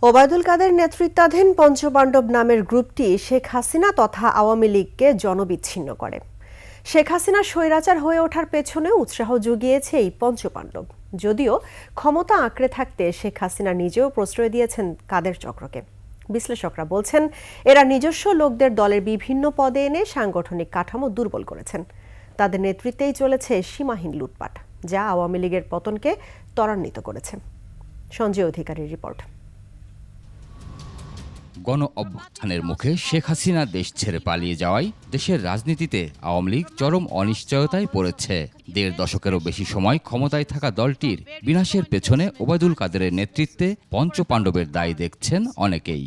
ওবায়দুল কাদের নেতৃত্বাধীন পঞ্চপাণ্ডব নামের গ্রুপটি শেখ হাসিনা তথা আওয়ামী লীগকে জনবিচ্ছিন্ন করে। শেখ হাসিনা স্বৈরাচার হয়ে ওঠার পেছনে উৎসাহ জুগিয়েছে এই পঞ্চপাণ্ডব। যদিও ক্ষমতা আঁকড়ে থাকতে শেখ হাসিনা নিজেও প্রশ্রয় দিয়েছেন কাদের চক্রকে। বিশ্লেষকরা বলছেন, এরা নিজস্ব লোকদের দলের বিভিন্ন পদে এনে সাংগঠনিক কাঠামো দুর্বল করেছেন। তাদের নেতৃত্বেই চলেছে সীমাহীন লুটপাট, যা আওয়ামী লীগের পতনকে ত্বরান্বিত করেছে। সঞ্জয় অধিকারীর রিপোর্ট। গণ অভ্যুত্থানের মুখে শেখ হাসিনা দেশ ছেড়ে পালিয়ে যাওয়ায় দেশের রাজনীতিতে আওয়ামী লীগ চরম অনিশ্চয়তায় পড়েছে। ১.৫ দশকেরও বেশি সময় ক্ষমতায় থাকা দলটির বিনাশের পেছনে ওবায়দুল কাদেরের নেতৃত্বে পঞ্চপাণ্ডবের দায় দেখছেন অনেকেই।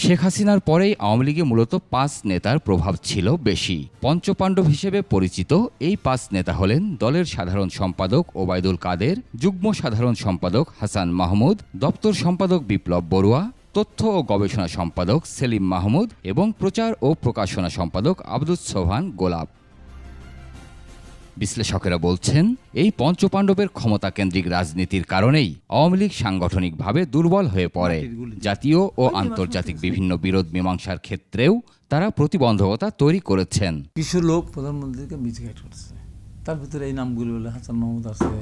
শেখ হাসিনার পরেই আওয়ামী লীগে মূলত ৫ নেতার প্রভাব ছিল বেশি। পঞ্চপাণ্ডব হিসেবে পরিচিত এই ৫ নেতা হলেন দলের সাধারণ সম্পাদক ওবায়দুল কাদের, যুগ্ম সাধারণ সম্পাদক হাসান মাহমুদ, দপ্তর সম্পাদক বিপ্লব বড়ুয়া, তথ্য ও গবেষণা সম্পাদক সেলিম মাহমুদ এবং প্রচার ও প্রকাশনা সম্পাদক আব্দুস সোবহান গোলাপ। বিশ্লেষকেরা বলছেন, এই পঞ্চপাণ্ডবের ক্ষমতাকেন্দ্রিক রাজনীতির কারণেই আওয়ামী লীগ সাংগঠনিকভাবে দুর্বল হয়ে পড়ে। জাতীয় ও আন্তর্জাতিক বিভিন্ন বিরোধ মীমাংসার ক্ষেত্রেও তারা প্রতিবন্ধকতা তৈরি করেছেন। কিছু লোক প্রধানমন্ত্রীকে মিসগাইড করছে, তার ভিতরে এই নামগুলো হলো হাসান মাহমুদ আছে,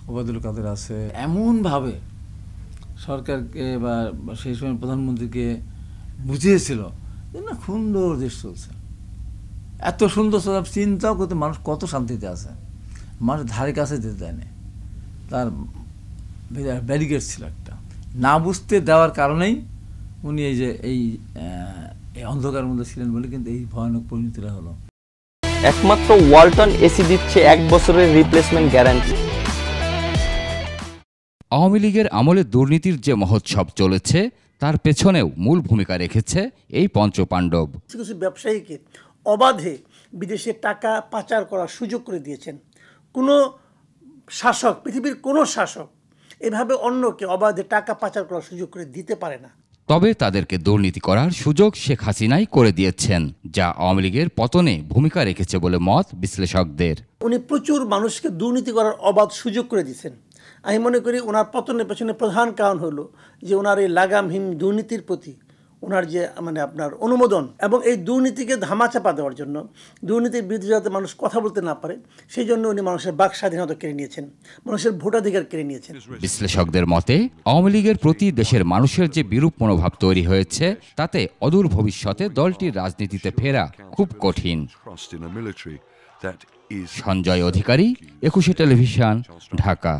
ওবায়দুল কাদের আছে। এমনভাবে সরকারকে বা সেই সময় প্রধানমন্ত্রীকে বুঝিয়েছিল যে না, সুন্দর দেশ চলছে, এত সুন্দর সব চিন্তাও করতে মানুষ কত শান্তিতে আছে, মানুষ ধারে কাছে যেতে দেয় না। তার ব্যারিকেড ছিল একটা, না বুঝতে দেওয়ার কারণেই উনি এই যে এই অন্ধকারের মধ্যে ছিলেন বলে কিন্তু এই ভয়ানক পরিণতিটা হলো। একমাত্র ওয়ালটন এসি দিচ্ছে ১ বছরের রিপ্লেসমেন্ট গ্যারান্টি। আওয়ামী লীগের আমলে দুর্নীতির যে মহোৎসব চলেছে তার পেছনেও মূল ভূমিকা রেখেছে এই পঞ্চপাণ্ডব। কিছু ব্যবসায়ীকে অবাধে বিদেশে টাকা পাচার করার সুযোগ করে দিয়েছেন। কোনো শাসক, পৃথিবীর কোনো শাসক এভাবে অন্যকে অবাধে টাকা পাচার করার সুযোগ করে দিতে পারে না। তবে তাদেরকে দুর্নীতি করার সুযোগ শেখ হাসিনাই করে দিয়েছেন, যা আওয়ামী লীগের পতনে ভূমিকা রেখেছে বলে মত বিশ্লেষকদের। উনি প্রচুর মানুষকে দুর্নীতি করার অবাধ সুযোগ করে দিয়েছেন। আমি মনে করি ওনার পতনের পেছনে প্রধান কারণ হলো যে ওনার এই লাগামহীন দুর্নীতির প্রতি ওনার যে আপনার অনুমোদন, এবং এই দুর্নীতিকে ধামাচাপা দেওয়ার জন্য, দুর্নীতির বিরুদ্ধে যাতে মানুষ কথা বলতে না পারে সেই জন্য উনি মানুষের বাক স্বাধীনতা কেড়ে নিয়েছেন, মানুষের ভোটাধিকার কেড়ে নিয়েছেন। বিশ্লেষকদের মতে আওয়ামী লীগের প্রতি দেশের মানুষের যে বিরূপ মনোভাব তৈরি হয়েছে তাতে অদূর ভবিষ্যতে দলটির রাজনীতিতে ফেরা খুব কঠিন। সঞ্জয় অধিকারী, ২১ টেলিভিশন, ঢাকা।